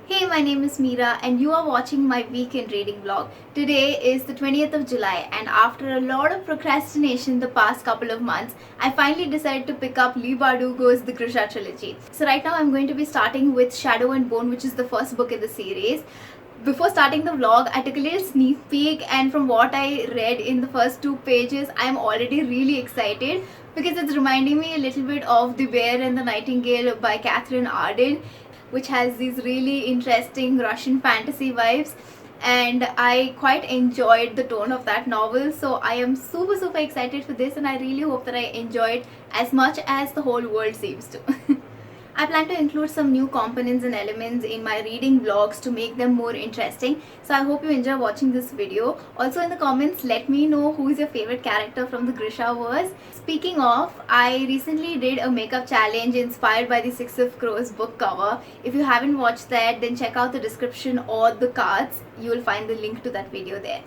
Hey, my name is Meera and you are watching my weekend reading vlog. Today is the 20th of July and after a lot of procrastination the past couple of months, I finally decided to pick up Leigh Bardugo's The Grisha Trilogy. So right now I'm going to be starting with Shadow and Bone, which is the first book in the series. Before starting the vlog, I took a little sneak peek and from what I read in the first 2 pages, I'm already really excited because it's reminding me a little bit of The Bear and the Nightingale by Catherine Arden, which has these really interesting Russian fantasy vibes, and I quite enjoyed the tone of that novel. So I am super excited for this and I really hope that I enjoy it as much as the whole world seems to. I plan to include some new components and elements in my reading vlogs to make them more interesting. So I hope you enjoy watching this video. Also in the comments, let me know who is your favorite character from the Grisha verse. Speaking of, I recently did a makeup challenge inspired by the Six of Crows book cover. If you haven't watched that, then check out the description or the cards. You will find the link to that video there.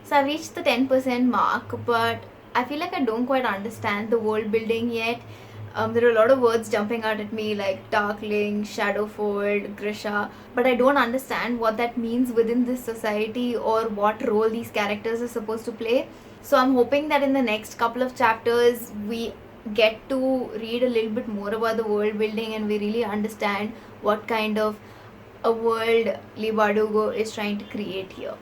So I've reached the 10% mark, but I feel like I don't quite understand the world building yet. There are a lot of words jumping out at me like Darkling, Shadowfold, Grisha, but I don't understand what that means within this society or what role these characters are supposed to play. So I'm hoping that in the next couple of chapters we get to read a little bit more about the world building and we really understand what kind of a world Leigh Bardugo is trying to create here.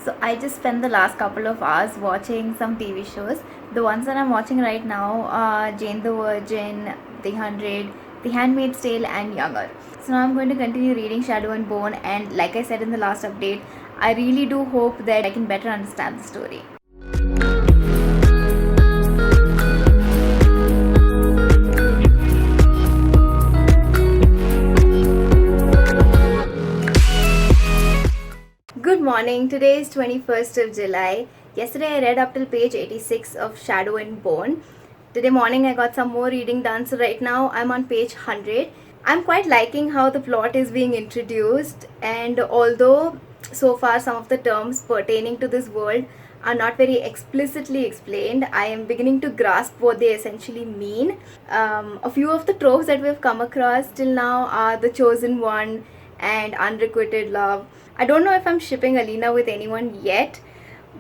So I just spent the last couple of hours watching some TV shows. The ones that I'm watching right now are Jane the Virgin, The 100, The Handmaid's Tale and Younger. So now I'm going to continue reading Shadow and Bone, and like I said in the last update, I really do hope that I can better understand the story. Good morning, today is 21st of July. Yesterday I read up till page 86 of Shadow and Bone. Today morning I got some more reading done, so right now I'm on page 100. I'm quite liking how the plot is being introduced, and although so far some of the terms pertaining to this world are not very explicitly explained, I am beginning to grasp what they essentially mean. A few of the tropes that we've come across till now are the chosen one and unrequited love. I don't know if I'm shipping Alina with anyone yet,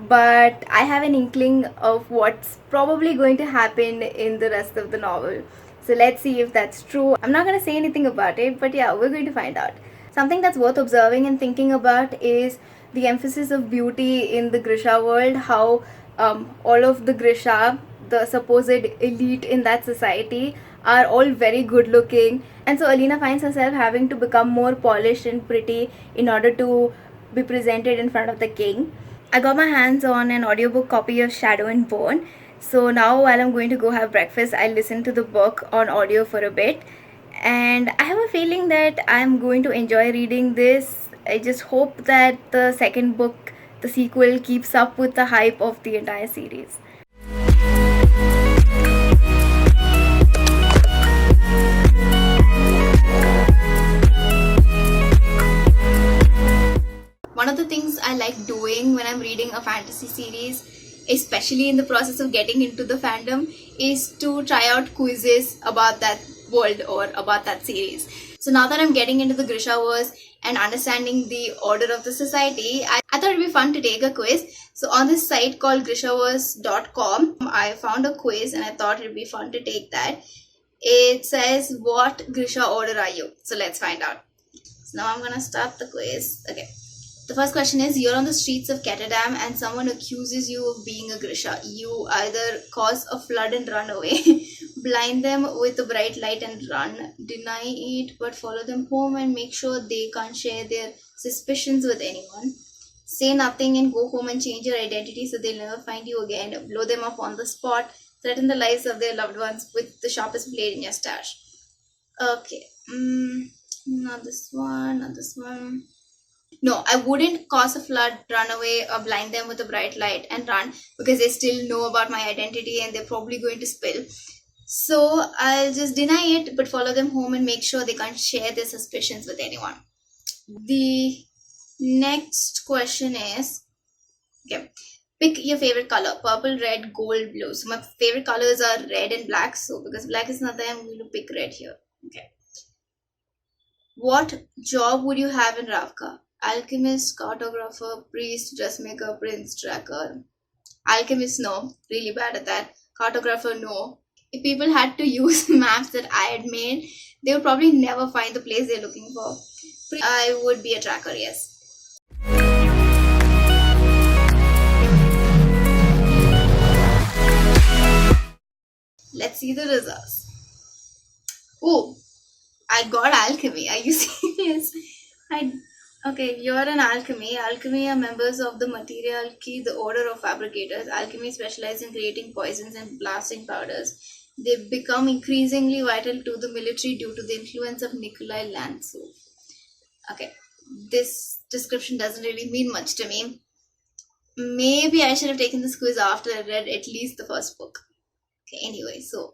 but I have an inkling of what's probably going to happen in the rest of the novel. So let's see if that's true. I'm not going to say anything about it, but yeah, we're going to find out. Something that's worth observing and thinking about is the emphasis of beauty in the Grisha world, how all of the Grisha, the supposed elite in that society, are all very good looking, and so Alina finds herself having to become more polished and pretty in order to be presented in front of the king. I got my hands on an audiobook copy of Shadow and Bone, so now while I'm going to go have breakfast, I'll listen to the book on audio for a bit, and I have a feeling that I'm going to enjoy reading this. I just hope that the second book, the sequel, keeps up with the hype of the entire series. One of the things I like doing when I'm reading a fantasy series, especially in the process of getting into the fandom, is to try out quizzes about that world or about that series. So now that I'm getting into the Grishaverse and understanding the order of the society, I thought it'd be fun to take a quiz. So on this site called grishaverse.com, I found a quiz and I thought it'd be fun to take that. It says, what Grisha order are you? So let's find out. So now I'm gonna start the quiz. Okay. The first question is, you're on the streets of Ketterdam and someone accuses you of being a Grisha. You either cause a flood and run away, blind them with a bright light and run, deny it but follow them home and make sure they can't share their suspicions with anyone, say nothing and go home and change your identity so they'll never find you again, blow them up on the spot, threaten the lives of their loved ones with the sharpest blade in your stash. Okay, not this one, not this one. No, I wouldn't cause a flood, run away, or blind them with a bright light and run, because they still know about my identity and they're probably going to spill. So I'll just deny it but follow them home and make sure they can't share their suspicions with anyone. The next question is, okay, pick your favorite color: purple, red, gold, blue. So my favorite colors are red and black. So because black is not there, I'm going to pick red here. Okay. What job would you have in Ravka? Alchemist, cartographer, priest, dressmaker, prince, tracker. Alchemist, no. Really bad at that. Cartographer, no. If people had to use maps that I had made, they would probably never find the place they're looking for. I would be a tracker, yes. Let's see the results. Oh, I got alchemy. Are you serious? I Okay, you're an alchemy. Alchemy are members of the material key, the order of fabricators. Alchemy specialize in creating poisons and blasting powders. They become increasingly vital to the military due to the influence of Nikolai Lantsov. Okay, this description doesn't really mean much to me. Maybe I should have taken this quiz after I read at least the first book. Okay, anyway, so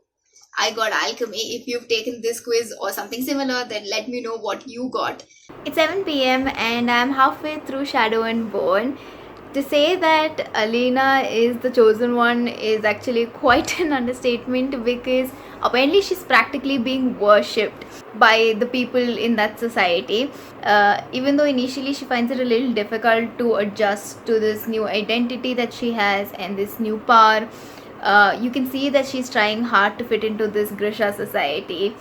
I got alchemy. If you've taken this quiz or something similar, then let me know what you got. It's 7 p.m. and I'm halfway through Shadow and Bone. To say that Alina is the chosen one is actually quite an understatement, because apparently she's practically being worshipped by the people in that society. Even though initially she finds it a little difficult to adjust to this new identity that she has and this new power. You can see that she's trying hard to fit into this Grisha society,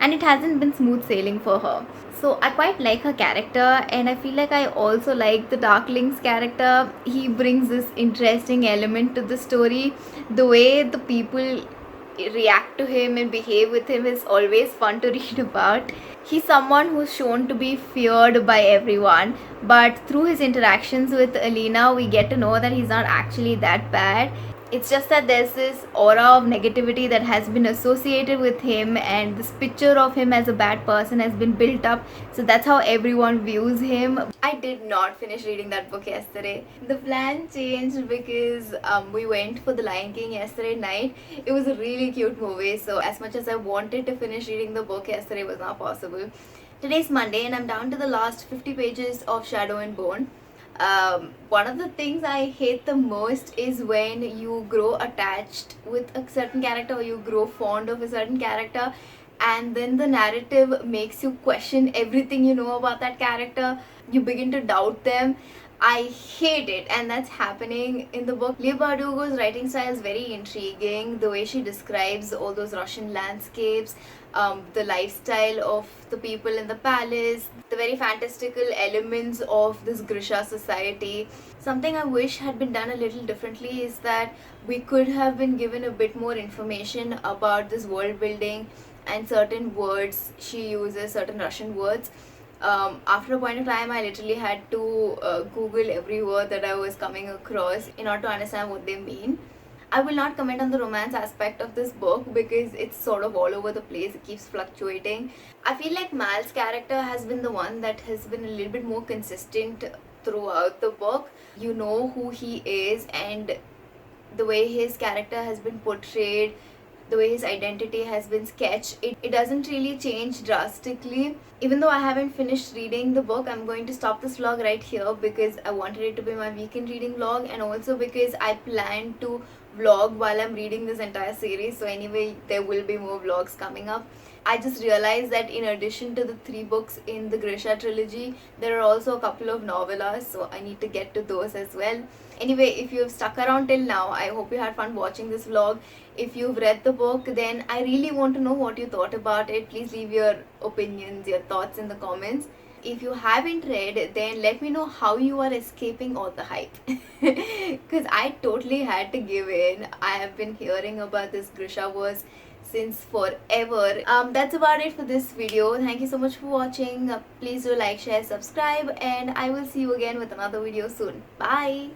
and it hasn't been smooth sailing for her. So I quite like her character, and I feel like I also like the Darkling's character. He brings this interesting element to the story. The way the people react to him and behave with him is always fun to read about. He's someone who's shown to be feared by everyone, but through his interactions with Alina, we get to know that he's not actually that bad. It's just that there's this aura of negativity that has been associated with him, and this picture of him as a bad person has been built up, so that's how everyone views him. I did not finish reading that book yesterday. The plan changed because we went for The Lion King yesterday night. It was a really cute movie, so as much as I wanted to finish reading the book yesterday, it was not possible. Today's Monday and I'm down to the last 50 pages of Shadow and Bone. One of the things I hate the most is when you grow attached with a certain character, or you grow fond of a certain character, and then the narrative makes you question everything you know about that character. You begin to doubt them. I hate it, and that's happening in the book. Leigh Bardugo's writing style is very intriguing. The way she describes all those Russian landscapes, the lifestyle of the people in the palace, the very fantastical elements of this Grisha society. Something I wish had been done a little differently is that we could have been given a bit more information about this world building and certain words she uses, certain Russian words. After a point of time, I literally had to Google every word that I was coming across in order to understand what they mean. I will not comment on the romance aspect of this book because it's sort of all over the place. It keeps fluctuating. I feel like Mal's character has been the one that has been a little bit more consistent throughout the book. You know who he is, and the way his character has been portrayed, the way his identity has been sketched, it doesn't really change drastically. Even though I haven't finished reading the book, I'm going to stop this vlog right here because I wanted it to be my weekend reading vlog, and also because I plan to vlog while I'm reading this entire series. So anyway, there will be more vlogs coming up. I just realized that in addition to the 3 books in the Grisha Trilogy, there are also a couple of novellas, so I need to get to those as well. Anyway, if you've stuck around till now, I hope you had fun watching this vlog. If you've read the book, then I really want to know what you thought about it. Please leave your opinions, your thoughts in the comments. If you haven't read, then let me know how you are escaping all the hype. Because I totally had to give in. I have been hearing about this Grisha verse since forever. That's about it for this video. Thank you so much for watching. Please do like, share, subscribe, and I will see you again with another video soon. Bye.